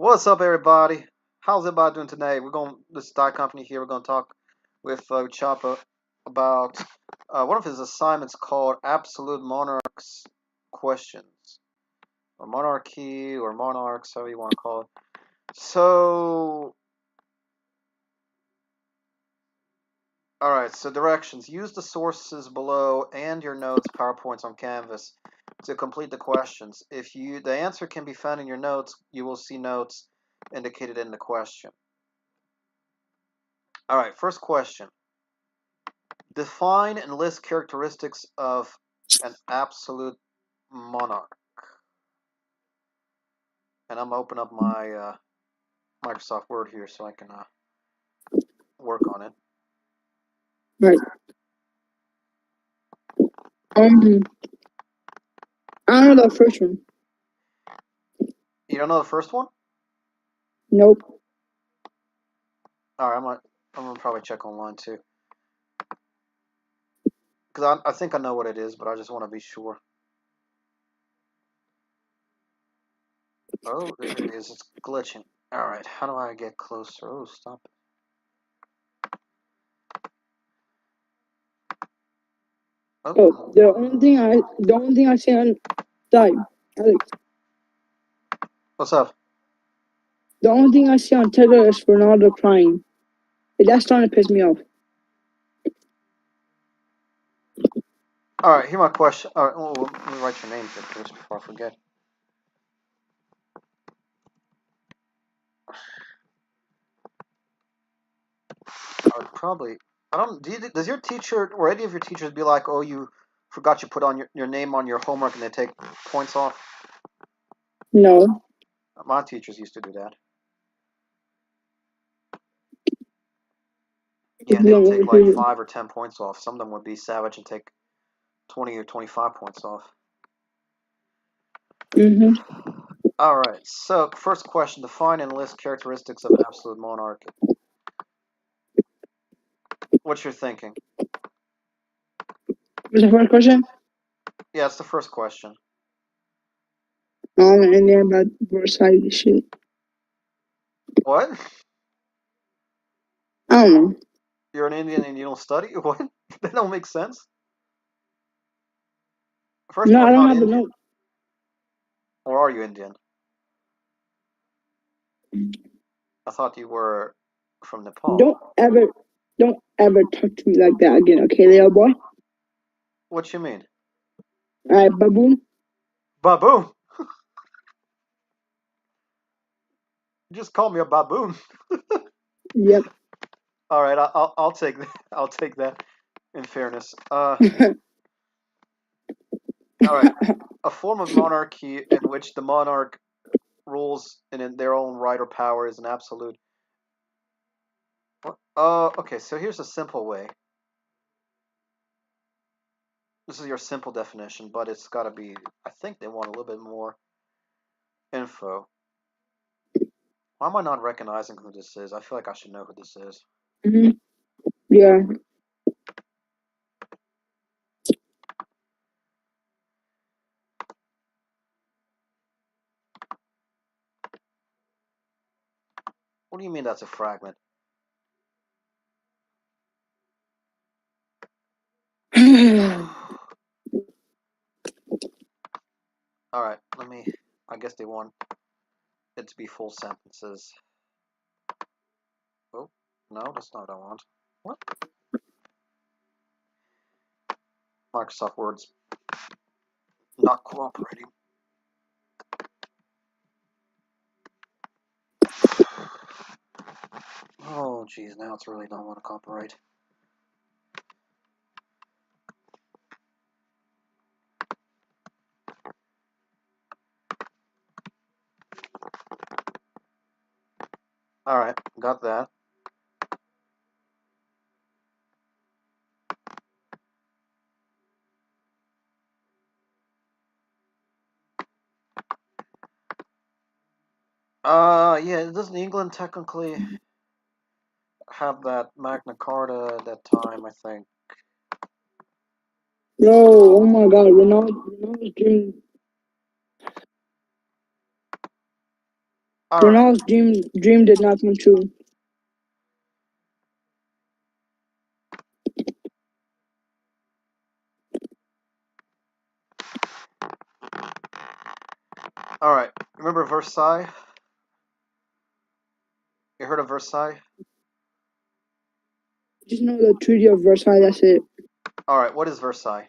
What's up, everybody? How's everybody doing today? This is Die Company here. We're gonna talk with UTCHOPA about one of his assignments called Absolute Monarchs Questions, or Monarchy, or Monarchs, however you want to call it. So, alright, so directions. Use the sources below and your notes, PowerPoints on Canvas to complete the questions. If the answer can be found in your notes, you will see notes indicated in the question. Alright, first question. Define and list characteristics of an absolute monarch. And I'm gonna open up my Microsoft Word here so I can work on it. Right. I don't know the first one. You don't know the first one? Nope. All right, I'm gonna probably check online too, because I think I know what it is, but I just want to be sure. Oh, there it is. It's glitching. All right, how do I get closer? Oh, stop it. Oh, the only thing I see on side, Alex. What's up? The only thing I see on Twitter is Ronaldo crying. That's starting to piss me off. All right, here's my question. All right, well, let me write your name here first before I forget. I would probably. I don't. Does your teacher or any of your teachers be like, "Oh, you forgot you put on your name on your homework," and they take points off? No. My teachers used to do that. Yeah, they would take like 5 or 10 points off. Some of them would be savage and take 20 or 25 points off. All right. So, first question: define and list characteristics of an absolute monarch. What's your thinking? What's the first question? Yeah, it's the first question. I'm an Indian about Versailles shit. What? I don't know. You're an Indian and you don't study? What? That don't make sense. First No, of all, I you're don't not have the Indian. note. Or are you Indian? I thought you were from Nepal. Don't ever talk to me like that again, okay, little boy? What you mean? Alright, baboon. Baboon? You just called me a baboon. Yep. All right, I'll take that. I'll take that. In fairness, all right. A form of monarchy in which the monarch rules in their own right or power is an absolute. Okay. So here's a simple way. This is your simple definition, but it's got to be. I think they want a little bit more info. Why am I not recognizing who this is? I feel like I should know who this is. Yeah. What do you mean that's a fragment? All right, let me. I guess they want it to be full sentences. Oh, no, that's not what I want. What? Microsoft Word's not cooperating. Oh, geez, now it's really don't want to cooperate. All right, got that. Yeah, doesn't England technically have that Magna Carta at that time, I think? Yo, oh my god, Ronaldo's dream. All right. Ronaldo's dream did not come true. All right. Remember Versailles? You heard of Versailles? Just know the Treaty of Versailles. That's it. All right. What is Versailles?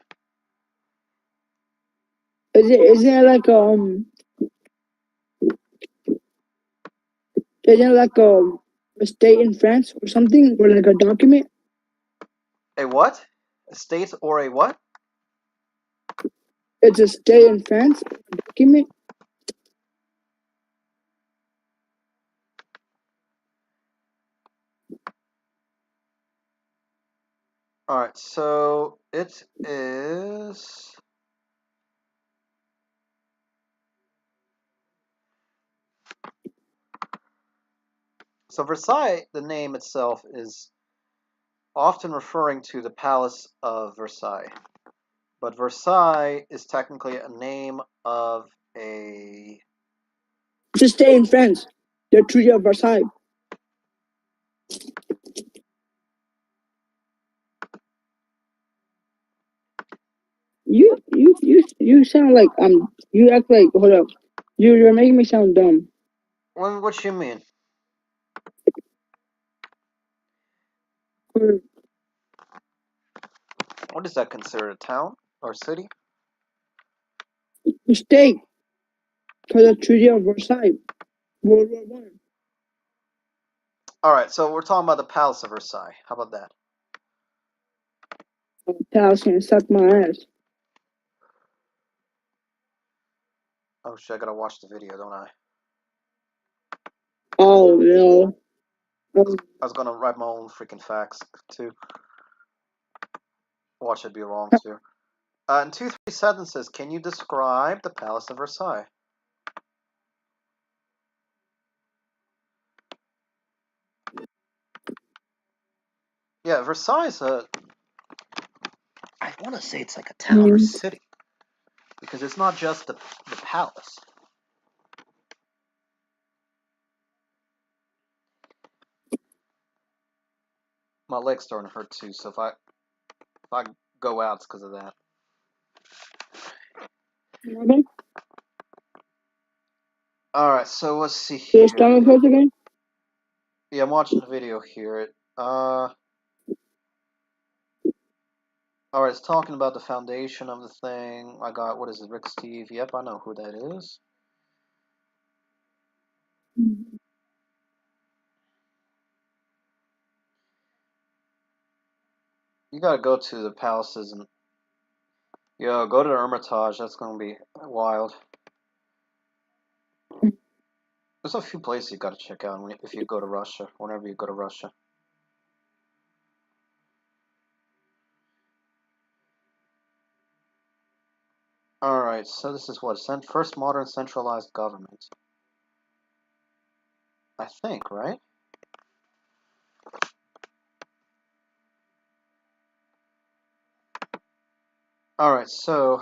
Isn't it like isn't it like a state in France or something, or like a document? A what? A state or a what? It's a state in France, a document. All right. So it is. So Versailles, the name itself, is often referring to the Palace of Versailles. But Versailles is technically a name of a. It's a state in France. The Treaty of Versailles. You sound like you act like hold up. You're making me sound dumb. What you mean? For What is that considered? A town or city? mistake for the Treaty of Versailles. World War One. All right. So we're talking about the Palace of Versailles. How about that? Palace can suck my ass. Oh shit! I gotta watch the video, don't I? Oh no. I was gonna write my own freaking facts too. Watch it be wrong too. In 2 3 sentences, can you describe the Palace of Versailles? Yeah, Versailles is a. I want to say it's like a town or city because it's not just the palace. My leg's starting to hurt too, so if I go out, it's because of that. Okay. All right, so let's see Your here. stomach hurts again? Yeah, I'm watching the video here. All right, it's talking about the foundation of the thing. I got what is it, Rick Steve? Yep, I know who that is. You gotta go to the palaces and go to the Hermitage. That's gonna be wild. There's a few places you gotta check out if you go to Russia. Whenever you go to Russia. All right, so this is what first modern centralized government. I think, right? All right, so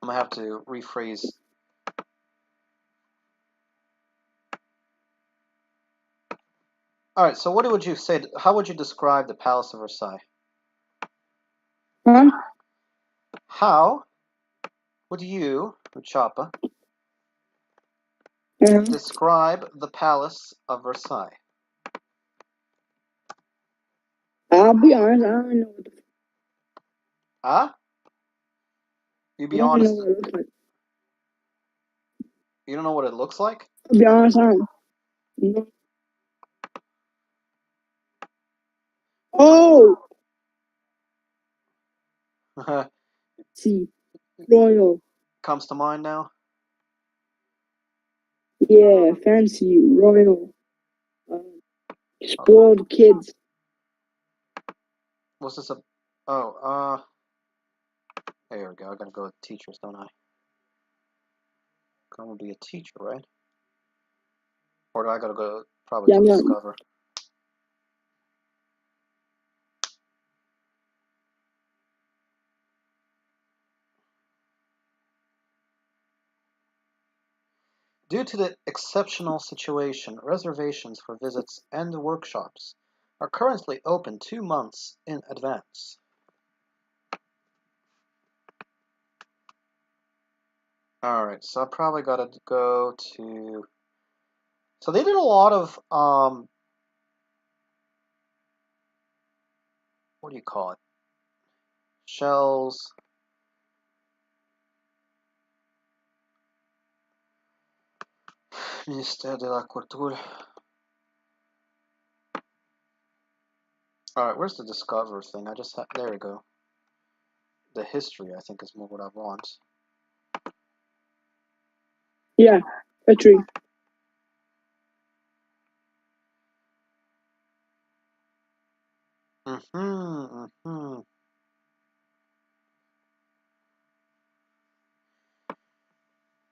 I'm gonna have to rephrase. All right, so what would you say? How would you describe the Palace of Versailles? Huh? How would you, UTCHOPA, describe the Palace of Versailles? I'll be honest, I don't know what the Huh? You I be don't know honest. what it looks like. You don't know what it looks like? I'll be honest, I don't know. Oh, see, royal. Comes to mind now. Yeah, fancy, royal. Spoiled kids. What's this? Oh, there we go. I gotta go with teachers, don't I? I'm gonna be a teacher, right? Or do I gotta go probably Yeah, to I'm not. Discover? Due to the exceptional situation, reservations for visits and workshops are currently open 2 months in advance. Alright, so I probably gotta go to... So they did a lot of, what do you call it? Shells. Ministère de la Culture. Alright, where's the Discover thing? I just there we go. The history, I think, is more what I want. Yeah, history.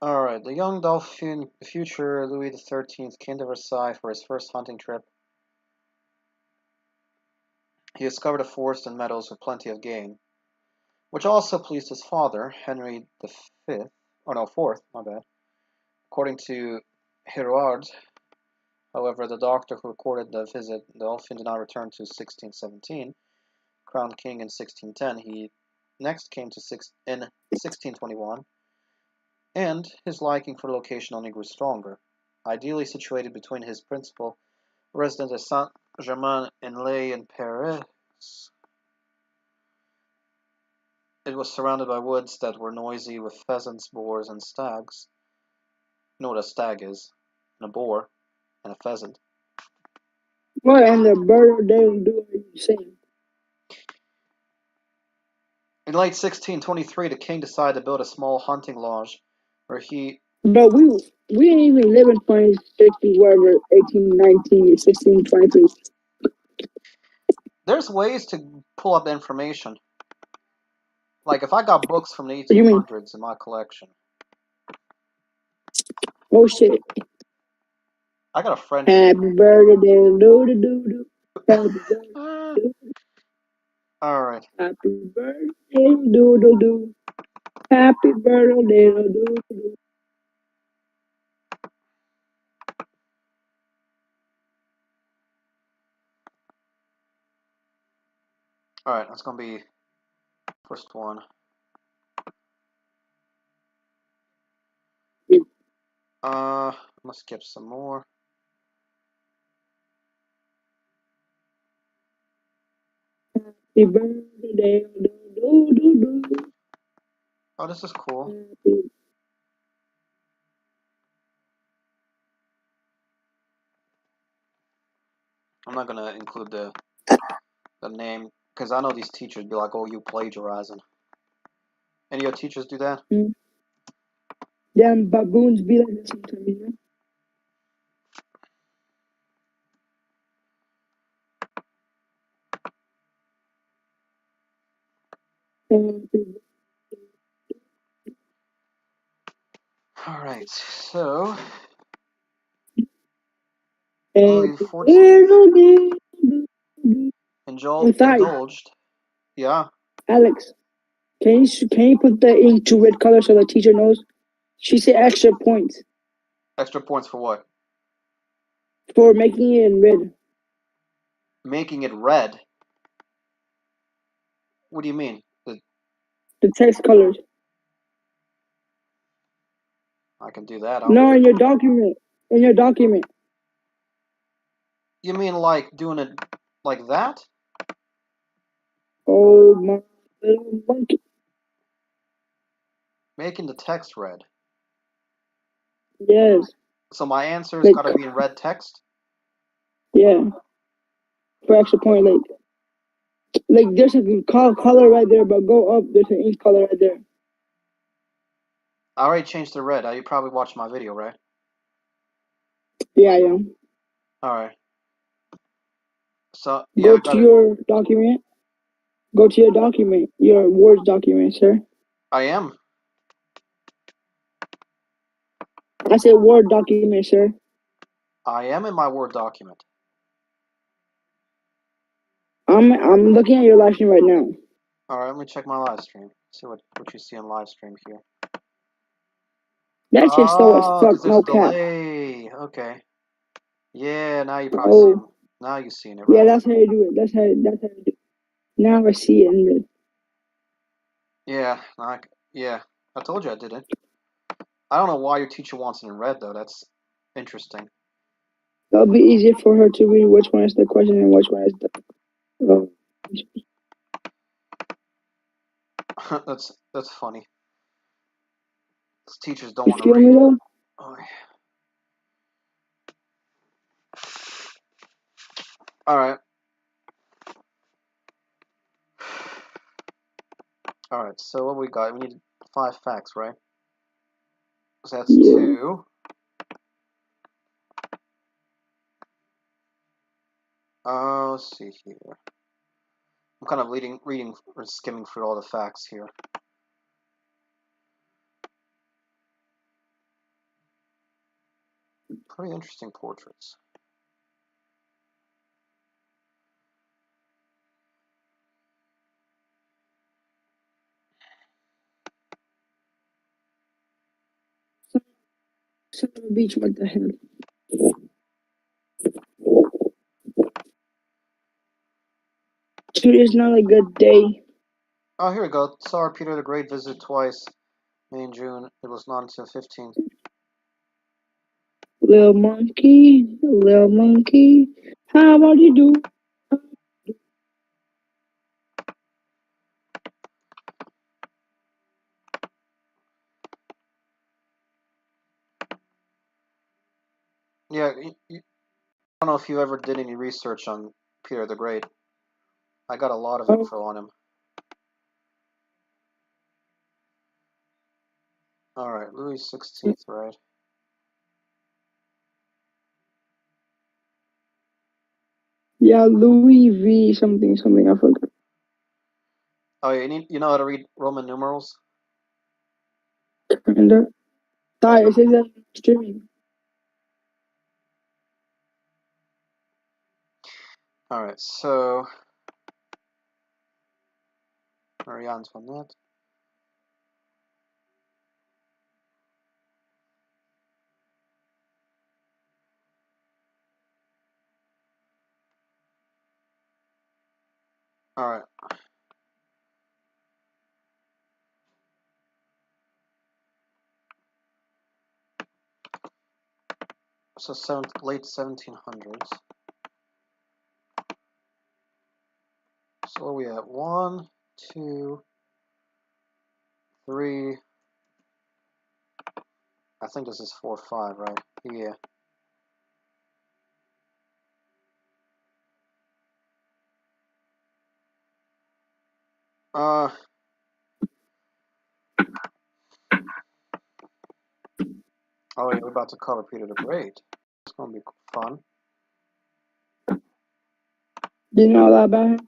Alright, the young Dauphin, future Louis XIII, came to Versailles for his first hunting trip. He discovered a forest and meadows with plenty of game, which also pleased his father, Henry V. Oh no, fourth, my bad. According to Héroard, however, the doctor who recorded the visit, the Dauphin did not return to 1617. Crowned king in 1610, he next came to in 1621, and his liking for the location only grew stronger. Ideally situated between his principal residence at Saint-Germain-en-Laye and Paris, it was surrounded by woods that were noisy with pheasants, boars, and stags. You know what a stag is? And a boar, and a pheasant. What and the bird they do what you saying? In late 1623, the king decided to build a small hunting lodge where he... But we didn't even live in 2060, whatever, 1819, 1623. There's ways to pull up the information. Like, if I got books from the What do you mean? 1800s in my collection, Oh shit. I got a French... Happy birthday, do do do do. Happy birthday. Alright. Happy birthday, do do do. Happy birthday, do do do. Alright, that's gonna be first one. I'm gonna skip some more. Happy birthday, do do do do. Oh, this is cool. Happy. I'm not gonna include the name, because I know these teachers be like, oh, you plagiarizing. Any of your teachers do that? Them baboons be like that sometimes, you know? Alright, so... Louis Happy XIV birthday. indulged. Yeah. Alex, can you put the ink to red color so the teacher knows? She said extra points Extra points for what? for making it in red. Making it red? What do you mean? The text colors. I can do that. No, in your document. In your document. You mean like doing it like that? Oh my little monkey. Making the text red. Yes. So my answer's Like, gotta be in red text? yeah. For extra point, like there's a color right there, but go up. There's an ink color right there. I already changed to red. You probably watched my video, right? Yeah, yeah. Alright. So, yeah, Go to your document. Go to your document. Your Word document, sir. I am. I said Word document, sir. I am in my Word document. I'm looking at your live stream right now. Alright, let me check my live stream. See what you see on live stream here. That shit's slow as Oh, fuck, because there's a no cap. delay. Okay. Yeah, now you probably see Oh, him. Now you've seen it, yeah, right? that's how you do it. That's how you do it. Now I see it in red. Yeah, yeah. I told you I did it. I don't know why your teacher wants it in red, though. That's interesting. It'll be easier for her to read which one is the question and which one is the. That's funny. Teachers don't You want to feel me read. though? Oh, all right. All right. So what we got? We need 5 facts, right? So that's Yeah. 2. Let's see here. I'm kind of reading, or skimming through all the facts here. Pretty interesting portraits. Summer Beach, what the hell? Today's not a good day. Oh, here we go. Tsar Peter the Great visited twice, May and June. It was not until 15. Little monkey, how about you do? Yeah, I don't know if you ever did any research on Peter the Great. I got a lot of Oh, info on him. All right, Louis 16th, right? yeah, Louis V something something. I forgot. Oh, yeah, you know how to read Roman numerals? Kinda. Sorry, it says that on streaming. All right, so Marie Antoinette. All right. So late 1700s. So what are we at? 1, 2, 3. I think this is 4, 5, right? Yeah. Uh. Oh, yeah, we're about to cover Peter the Great. It's gonna be fun. Do you know that about him?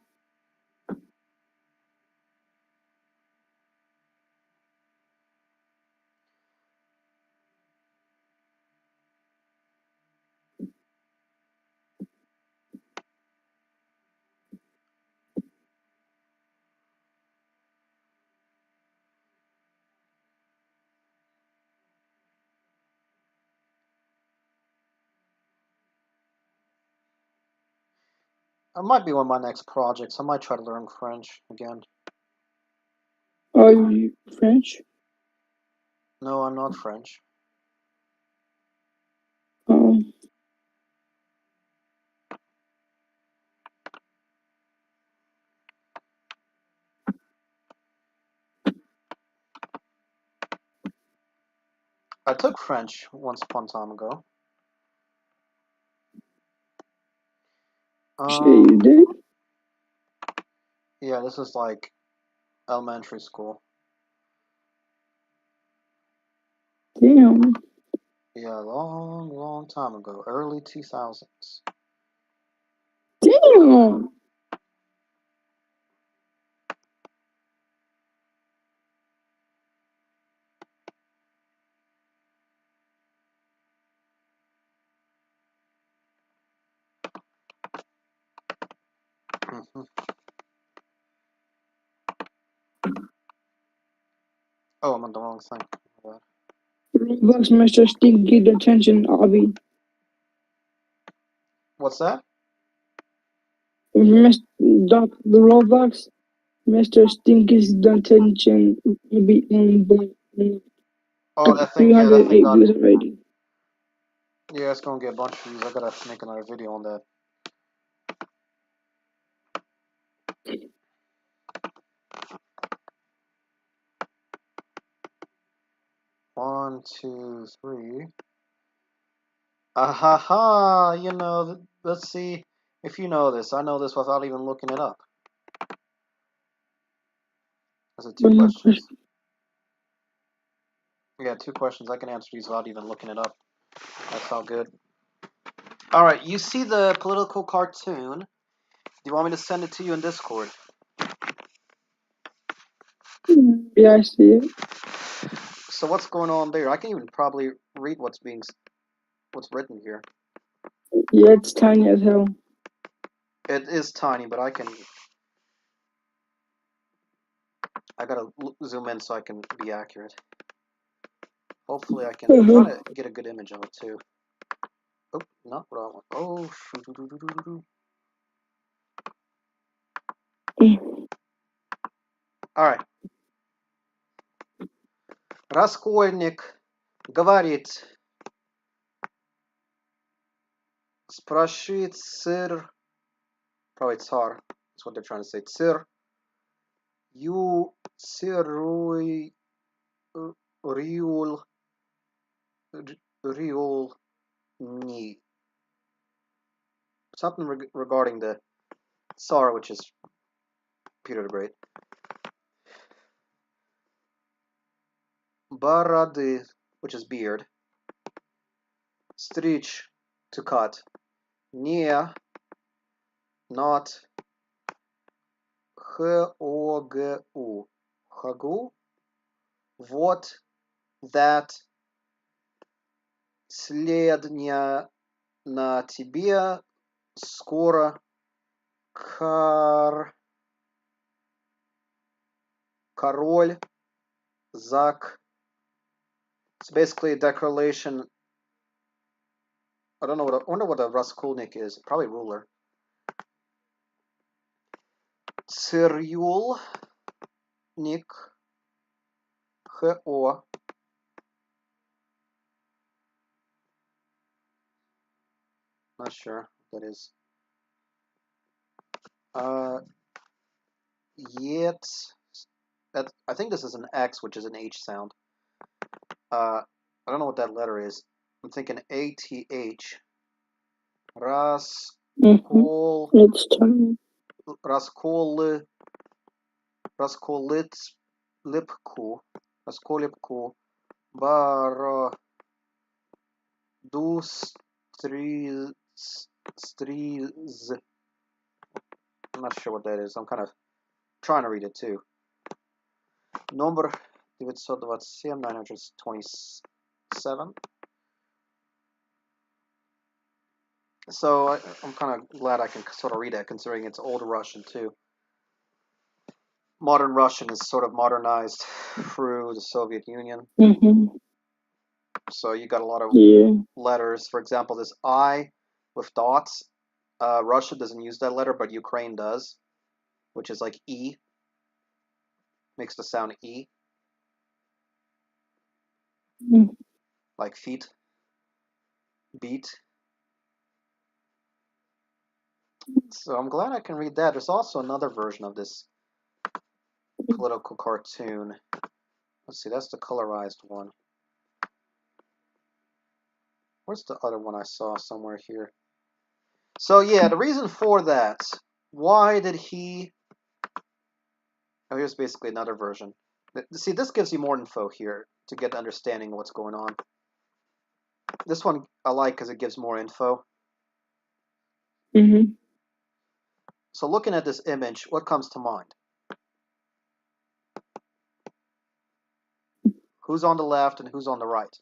It might be one of my next projects. I might try to learn French again. Are you French? No, I'm not French. Um, I took French once upon a time ago. shit, you did? Yeah, this is like elementary school. Damn. Yeah, long, long time ago, early 2000s. Damn. Mhm. Oh, I'm on the wrong thing. My bad. Roblox Mr. Stinky Detention Obby. What's that? The Roblox Mr. Stinky's Detention Obby Oh, got that thing. Yeah, that thing 308 got. views already. Yeah, it's gonna get a bunch of views. I gotta make another video on that. One, two, three. Ah ha ha! You know, let's see if you know this. I know this without even looking it up. Is it two One more questions? question. Yeah, two questions. I can answer these without even looking it up. That's all good. All right, you see the political cartoon. Do you want me to send it to you in Discord? Yeah, I see it. So what's going on there? I can even probably read what's written here. Yeah, it's tiny as hell. It is tiny, but I gotta zoom in so I can be accurate. Hopefully I can. I'm trying to get a good image of it too. Oh, not what I want. Oh, all right. Раскольник говорит, спрашивает сыр, probably tsar. That's what they're trying to say. Сыр, ю сырой риол риол ни. Something regarding the tsar, which is Peter the Great. Барады, which is beard. Стричь, to cut. Не, not. Хогу, хагу. Вот, that. Следня на тебе скоро король Зак. It's basically a declaration. I don't know what. I wonder what a Raskolnik is. Probably ruler. Цирюльник. Хо. Not sure what that is. Yet. I think this is an X, which is an H sound. I don't know what that letter is. I'm thinking ATH. Раскол. It's tiny. Расколипку. Стриз. I'm not sure what that is. I'm kind of trying to read it too. Номер 927, 927. So I'm kind of glad I can sort of read that, considering it's old Russian too. Modern Russian is sort of modernized through the Soviet Union. So you got a lot of letters. For example, this I with dots. Russia doesn't use that letter, but Ukraine does, which is like E. Makes the sound E. Like feet. Beat. So I'm glad I can read that. There's also another version of this political cartoon. Let's see, that's the colorized one. Where's the other one I saw somewhere here? So yeah, the reason for that, why did he... Oh, here's basically another version. See, this gives you more info here to get an understanding of what's going on. This one I like because it gives more info. So looking at this image, what comes to mind? Who's on the left and who's on the right?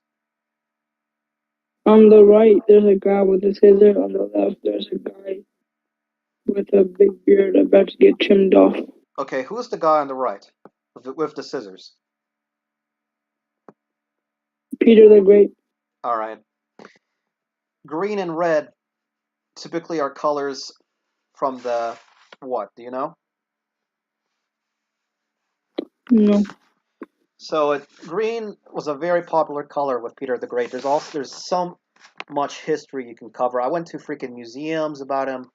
On the right, there's a guy with a scissor. On the left, there's a guy with a big beard about to get trimmed off. Okay, who's the guy on the right with the scissors? Peter the Great. All right. Green and red typically are colors from the what? Do you know? No. So green was a very popular color with Peter the Great. There's so much history you can cover. I went to freaking museums about him.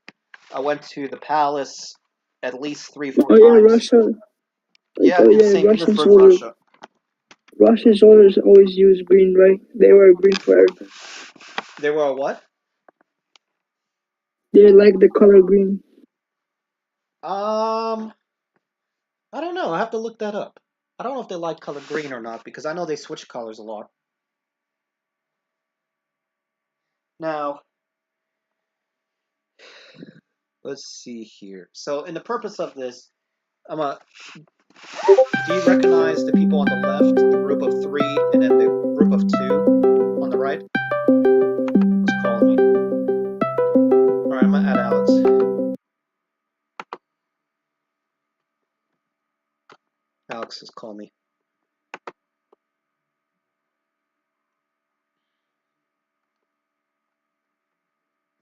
I went to the palace at least 3, 4 Oh yeah, times. Russia. Like Yeah, oh in yeah, St. Russian Petersburg, soldiers. Russia. Russian soldiers always use green, right? They wear green for everything. They were what? They like the color green. Um, I don't know. I have to look that up. I don't know if they like color green or not because I know they switch colors a lot. Now, let's see here. So, in the purpose of this, I'm a. Do you recognize the people on the left, the group of three, and then the group of two on the right? Who's calling me? All right, I'm gonna add Alex. Alex has called me.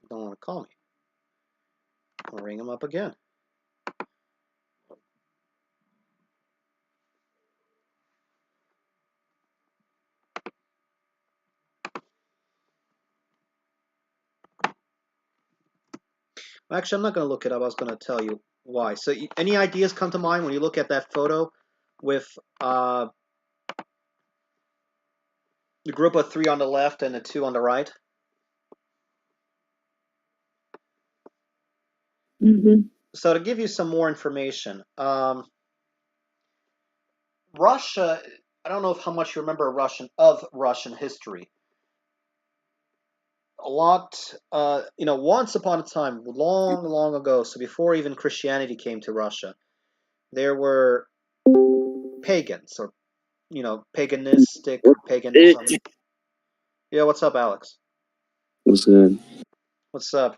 Don't want to call me. I'll ring him up again. Actually, I'm not going to look it up. I was going to tell you why. So, any ideas come to mind when you look at that photo with the group of three on the left and the two on the right? Mm-hmm. So, to give you some more information, Russia. I don't know how much you remember Russian history. A lot, once upon a time, long, long ago, so before even Christianity came to Russia, there were pagans or paganistic or paganism. Yeah, what's up, Alex? What's good? What's up?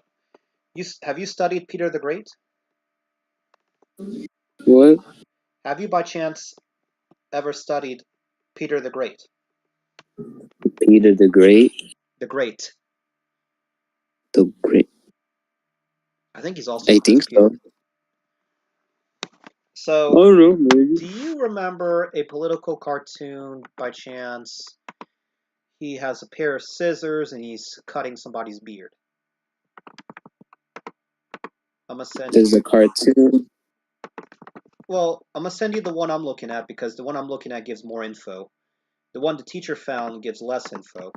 Have you studied Peter the Great? What? Have you by chance ever studied Peter the Great? Peter the Great? The Great. The Great. I think he's also I known as think Peter. so. So, I don't know, maybe. do you remember a political cartoon by chance? He has a pair of scissors and he's cutting somebody's beard. I'm gonna send There's you. a cartoon. Well, I'm gonna send you the one I'm looking at because the one I'm looking at gives more info. The one the teacher found gives less info.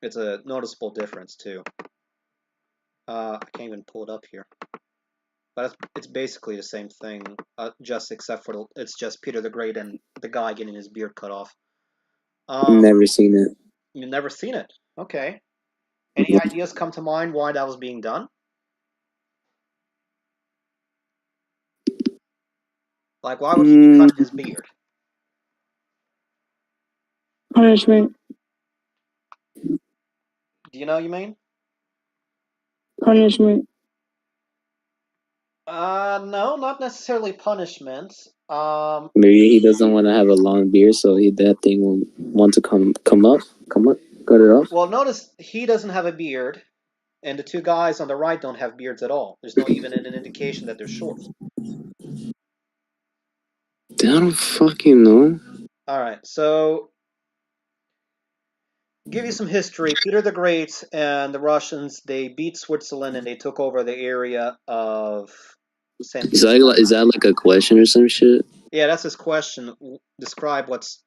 It's a noticeable difference too. I can't even pull it up here, but it's basically the same thing, just except for it's just Peter the Great and the guy getting his beard cut off. Never seen it. You've never seen it? Okay. Any ideas come to mind why that was being done? Like, why would he be cutting his beard? Punishment. Do you know what you mean? Punishment. No, not necessarily punishment. Maybe he doesn't want to have a long beard, so that thing will want to come up, cut it off. Well, notice he doesn't have a beard, and the two guys on the right don't have beards at all. There's no even an indication that they're short. I don't fucking know. All right, so give you some history. Peter the Great and the Russians, they beat Switzerland and they took over the area of St. Petersburg. Is that like a question or some shit? Yeah, that's his question. Describe what's.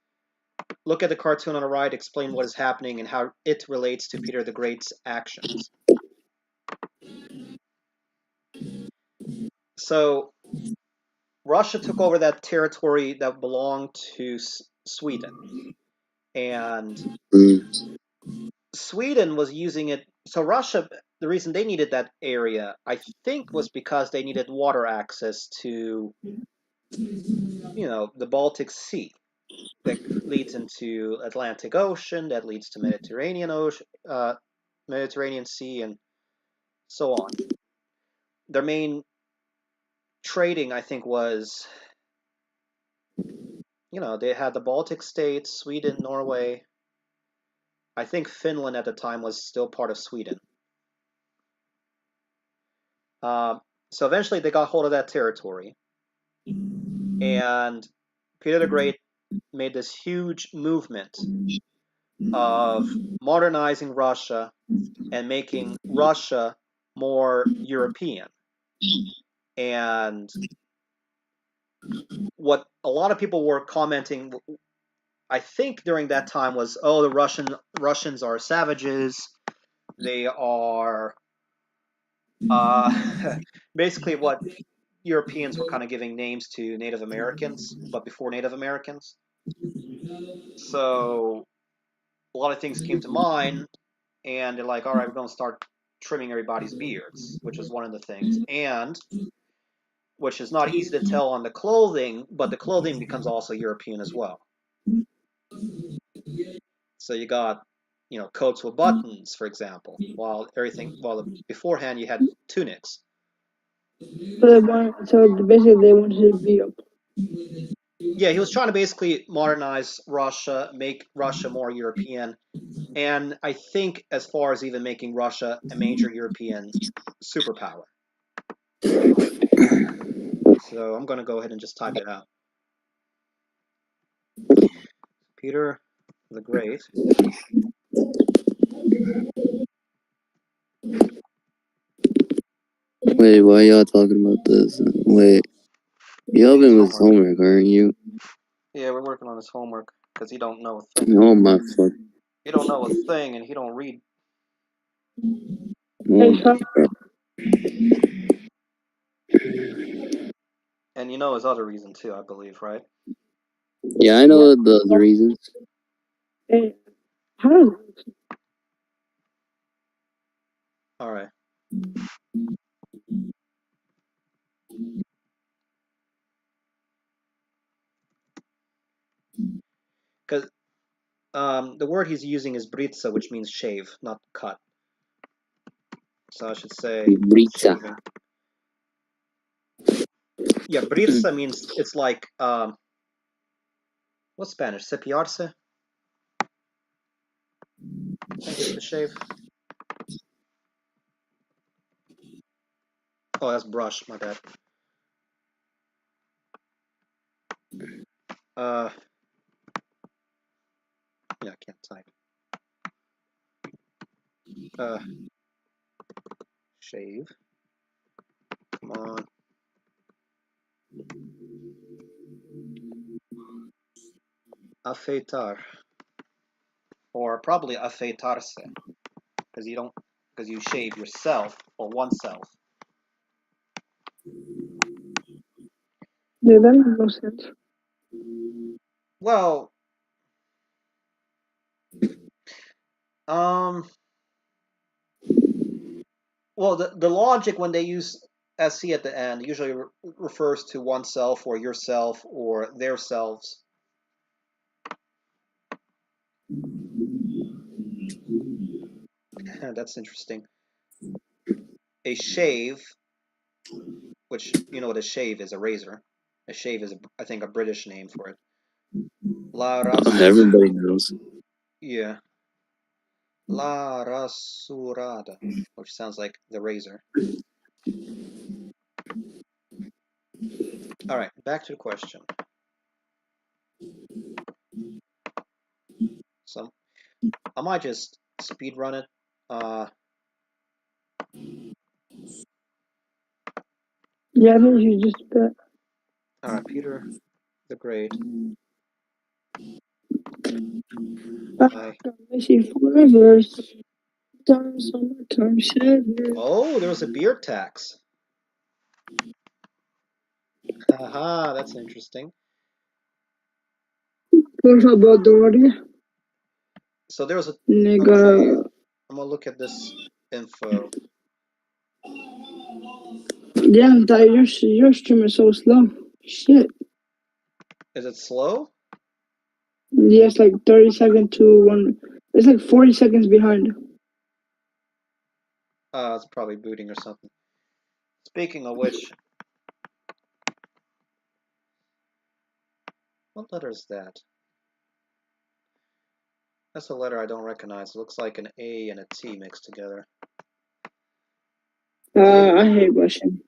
Look at the cartoon on the right, explain what is happening and how it relates to Peter the Great's actions. So, Russia took over that territory that belonged to Sweden. And Sweden was using it. So, Russia, the reason they needed that area, I think, was because they needed water access to, the Baltic Sea that leads into Atlantic Ocean, that leads to Mediterranean Ocean, Mediterranean Sea, and so on. Their main trading, I think, was they had the Baltic states, Sweden, Norway. I think Finland at the time was still part of Sweden. So eventually they got hold of that territory, and Peter the Great made this huge movement of modernizing Russia and making Russia more European. And what a lot of people were commenting, I think during that time, was, oh, the Russians are savages. They are basically what Europeans were kind of giving names to Native Americans, but before Native Americans. So a lot of things came to mind, and they're like, all right, we're going to start trimming everybody's beards, which was one of the things. And which is not easy to tell on the clothing, but the clothing becomes also European as well. So you got, coats with buttons, for example, while beforehand you had tunics. So basically they wanted to be up. Yeah, he was trying to basically modernize Russia, make Russia more European, and I think as far as even making Russia a major European superpower. So I'm going to go ahead and just type it out. Peter the Great. Wait, why y'all talking about this? Wait, y'all been with homework, aren't you? Yeah, we're working on his homework because he don't know a thing. Oh my fuck. He don't know a thing, and he don't read. Oh, And you know his other reason too, I believe, right? yeah, I know the reasons. Hey, how? All right. Because the word he's using is britsa, which means shave, not cut. So I should say Britsa. shaving. Yeah, britsa means it's like what's Spanish? Cepillarse. I think it's to shave. Oh, that's brush. My bad. Yeah, I can't type. Shave. Come on. Afeitar. Or probably afeitarse, because you shave yourself or oneself. Yeah, that makes no sense. Well, um, well, the logic when they use sc at the end usually refers to oneself or yourself or their selves. That's interesting. A shave, which you know what a shave is, a razor. A shave is, I think, a British name for it. La Everybody knows. Yeah. La rasurada, which sounds like the razor. All right, back to the question. So I might just speed run it. Yeah, I think you just that. All right, Peter the Great. Forever. Summertime sadness. Oh, there was a beard tax. Haha, that's interesting. Por favor, Dory. So there was a. Nigga. Okay, I'm gonna look at this info. Damn, that your stream is so slow. Shit. Is it slow? Yeah, it's like 30 seconds to one. It's like 40 seconds behind. It's probably booting or something. Speaking of which, What letter is that? That's a letter I don't recognize. It looks like an A and a T mixed together. I hate Russian.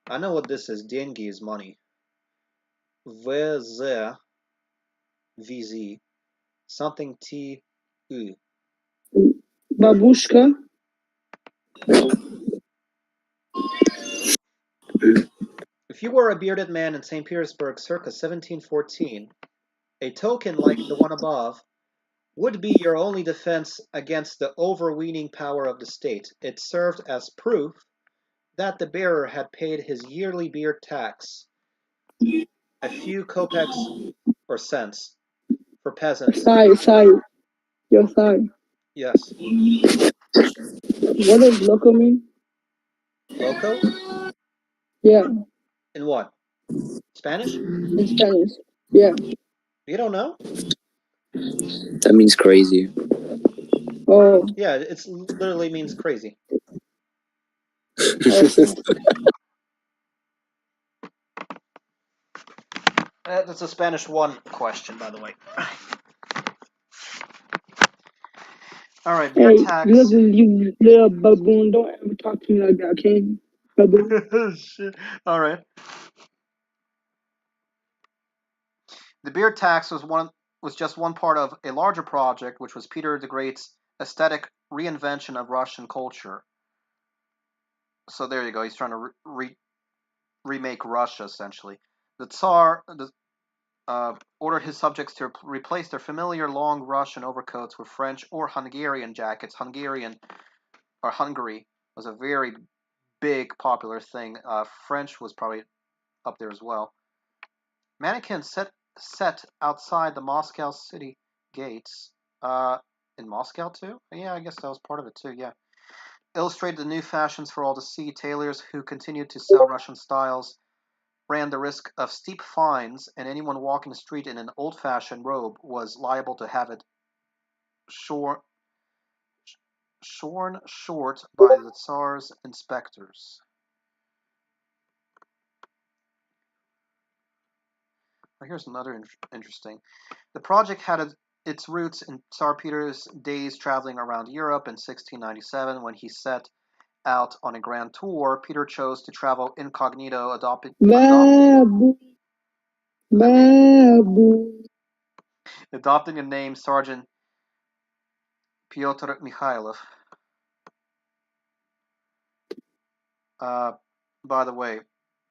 I know what this is. Деньги is money. VZ, VZ, something T, U. Babushka. If you were a bearded man in St. Petersburg circa 1714, a token like the one above would be your only defense against the overweening power of the state. It served as proof that the bearer had paid his yearly beard tax, a few kopecks or cents, for peasants. Sorry. Yo, sorry. Yes. What does loco mean? Loco? Yeah, In what? Spanish? in Spanish. Yeah. You don't know? That means crazy. Oh. Yeah, it literally means crazy. Okay. That's a Spanish 1 question, by the way. All right, beer Hey, tax. you little baboon, don't ever talk to me like that, okay? Baboon. Shit. All right. The beer tax was just one part of a larger project, which was Peter the Great's aesthetic reinvention of Russian culture. So there you go. He's trying to remake Russia, essentially. The Tsar ordered his subjects to replace their familiar long Russian overcoats with French or Hungarian jackets. Hungary was a very big popular thing. French was probably up there as well. Mannequins set outside the Moscow city gates. In Moscow too? Yeah, I guess that was part of it too. Yeah, illustrated the new fashions for all to see. Tailors who continued to sell Russian styles ran the risk of steep fines, and anyone walking the street in an old-fashioned robe was liable to have it shorn short by the Tsar's inspectors. Here's another interesting. The project had its roots in Tsar Peter's days traveling around Europe in 1697 when he set out on a grand tour. Peter chose to travel incognito, Babu. adopting a name Sergeant Pyotr Mikhailov. By the way,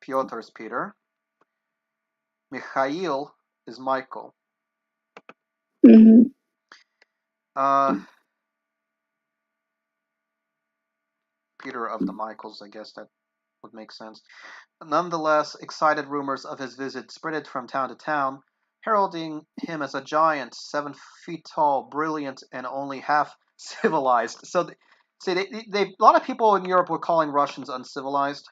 Pyotr is Peter. Mikhail is Michael. Mm-hmm. Peter of the Michaels, I guess that would make sense. Nonetheless, excited rumors of his visit spread from town to town, heralding him as a giant, 7 feet tall, brilliant, and only half civilized. So, see, a lot of people in Europe were calling Russians uncivilized.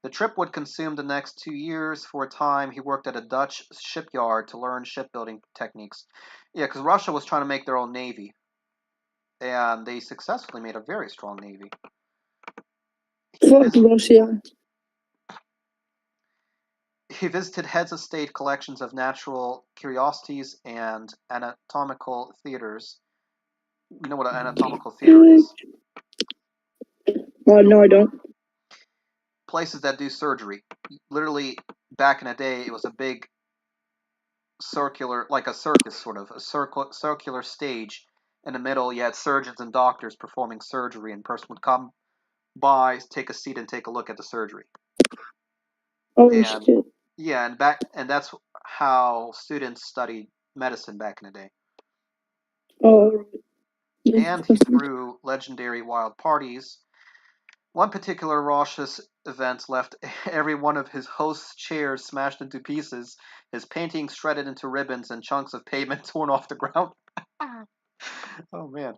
The trip would consume the next 2 years. For a time, he worked at a Dutch shipyard to learn shipbuilding techniques. Yeah, because Russia was trying to make their own navy, and they successfully made a very strong navy. Fuck Russia. He visited heads of state collections of natural curiosities and anatomical theaters. You know what an anatomical theater is? No, I don't. Places that do surgery. Literally, back in the day, it was a big circular, like a circus sort of, a circular stage. In the middle, you had surgeons and doctors performing surgery, and a person would come by, take a seat, and take a look at the surgery. Oh, And shit. yeah, and that's how students studied medicine back in the day. Oh, And he threw legendary wild parties. One particular raucous event left every one of his host's chairs smashed into pieces, his paintings shredded into ribbons, and chunks of pavement torn off the ground. Oh man.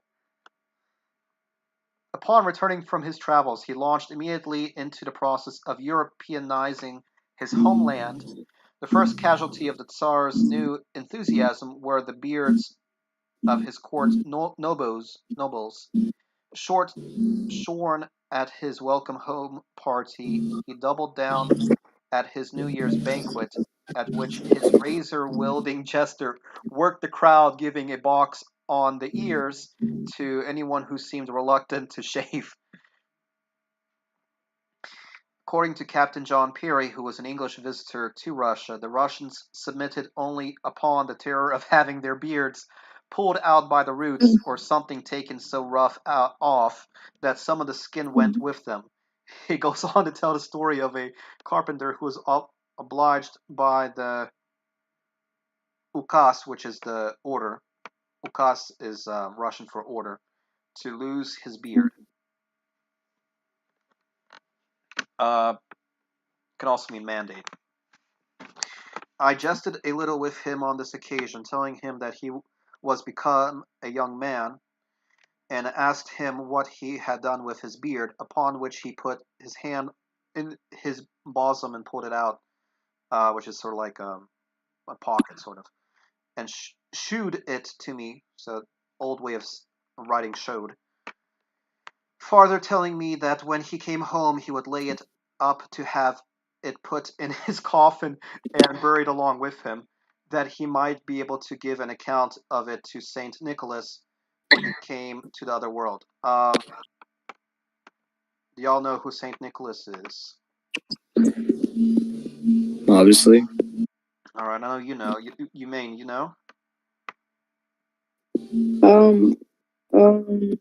Upon returning from his travels, he launched immediately into the process of Europeanizing his homeland. The first casualty of the Tsar's new enthusiasm were the beards of his court nobles, shorn at his welcome home party. He doubled down at his New Year's banquet, at which his razor-wielding jester worked the crowd, giving a box on the ears to anyone who seemed reluctant to shave. According to Captain John Peary, who was an English visitor to Russia, the Russians submitted only upon the terror of having their beards pulled out by the roots or something taken so rough off that some of the skin went with them. He goes on to tell the story of a carpenter who was obliged by the ukaz, which is the order. Ukaz is Russian for order, to lose his beard. Can also mean mandate. I jested a little with him on this occasion, telling him that he was become a young man, and asked him what he had done with his beard, upon which he put his hand in his bosom and pulled it out, which is sort of like a pocket, sort of, and shewed it to me, so old way of writing showed. Farther telling me that when he came home he would lay it up to have it put in his coffin and buried along with him, that he might be able to give an account of it to Saint Nicholas when he came to the other world. Do y'all know who Saint Nicholas is? Obviously. All right, I know you know. You know? Um, um,